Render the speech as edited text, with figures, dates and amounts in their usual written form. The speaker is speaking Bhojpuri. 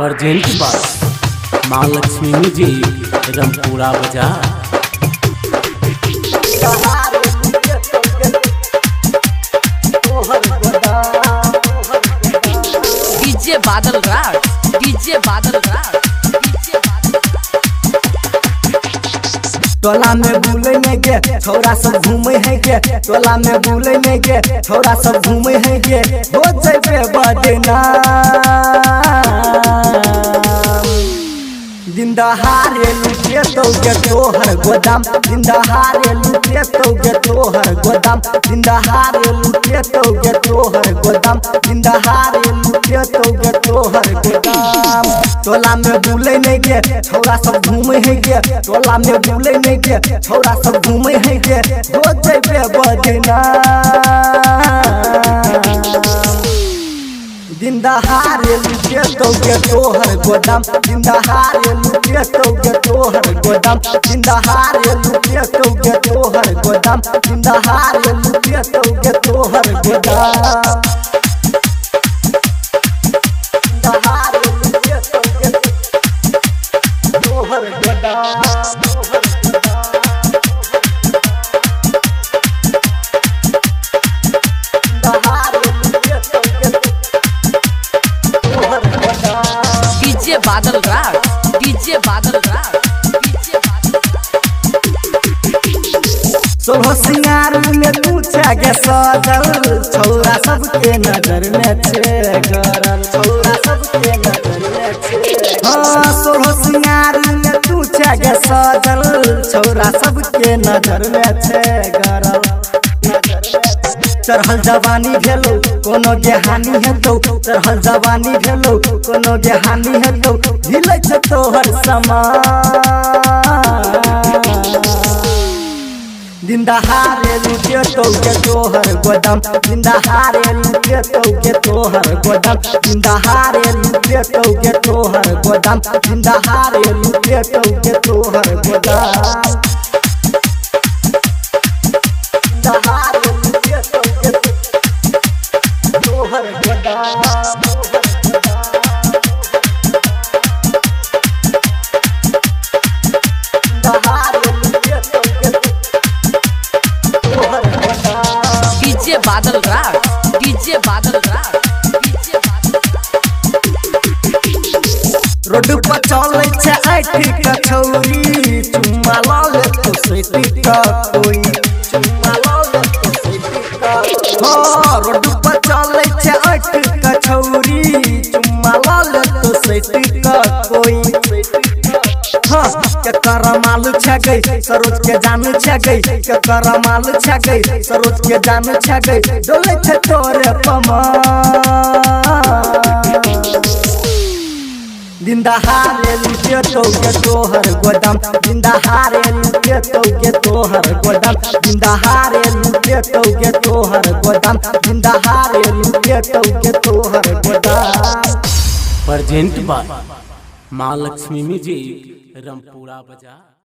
प्रेजेंट बाय माँ लक्ष्मी जी रमपुरा बाजार। डीजे बादल राज, डीजे बादल राज, डीजे बादल टोला में बुले में गे छोरा सब घूमे है गे, टोला में बुले में गे छोरा सब घूमे है गे, हो जइबे बदना दिन दहाड़े लुटे तो गे तोहर गोदाम, दिन दहाड़े लुटे तो गे तोहर गोदाम, दिन दहाड़े लुटे तो गे तोहर गोदाम, दिन दहाड़े लुटे तो गे तोहर गोदाम। टोला में बुले नहीं गे छोरा सब घूमे है गे, टोला में बुले नहीं गे छोरा सब घूमे है गे, हो जइबे बदना दिन दहाड़े लुटे तो गे तोहर गोदाम, दिन दहाड़े लुटे तो गे तोहर गोदाम, दिन दहाड़े लुटे तो गे तोहर गोदाम, दिन दहाड़े लुटे तो गे तोहर गोदाम। दहाड़े लुटे तो गे तोहर गोदाम। डीजे बादल राज, डीजे बादल राज, डीजे बादल सोहो सिंगार में तू छगे सजल, छोरा सबके नजर में छे गरल, छोरा सबके नजर में छे। हाँ सोहो सिंगार में तू छगे सजल, छोरा सबके नजर में छे गरल। चढ़ल जवानी भेलो कोनो के हानि हेतौ, चढ़ल जवानी भेलो कोनो के हानि हेतौ, हिलै छै तोहर समान दिन दहाड़े लुटे तो गे तोहर गोदाम, दिन दहाड़े लुटे तो गे तोहर गोदाम, दिन दहाड़े लुटे तो गे तोहर गोदाम, दिन दहाड़े लुटे तो गे तोहर गोदाम। दहाड़े लुटे तो गे तोहर गोदाम। डीजे बादल राज, डीजे बादल राज, डीजे बादल रोड पर चले छे ऐठी कछौरी, चुम्मा लाले तो सेठी का कोई, चुम्मा लाले तो सेठी का। हाँ रोड पर चले छे ऐठी कछौरी, चुम्मा लाले तो सेठी का कोई। हाँ केकर माल छ गई सरोज के जान छ गई, केकर माल छ गई सरोज के जान छ गई, डोले छे तोरे पमा दिन दहाड़े लुटे तो गे तोहर गोदाम, दिन दहाड़े लुटे तो गे तोहर गोदाम, दिन दहाड़े लुटे तो गे तोहर गोदाम, दिन दहाड़े लुटे तो गे तोहर गोदाम। प्रेजेंट बाय माँ लक्ष्मी जी रमपुरा बाजार।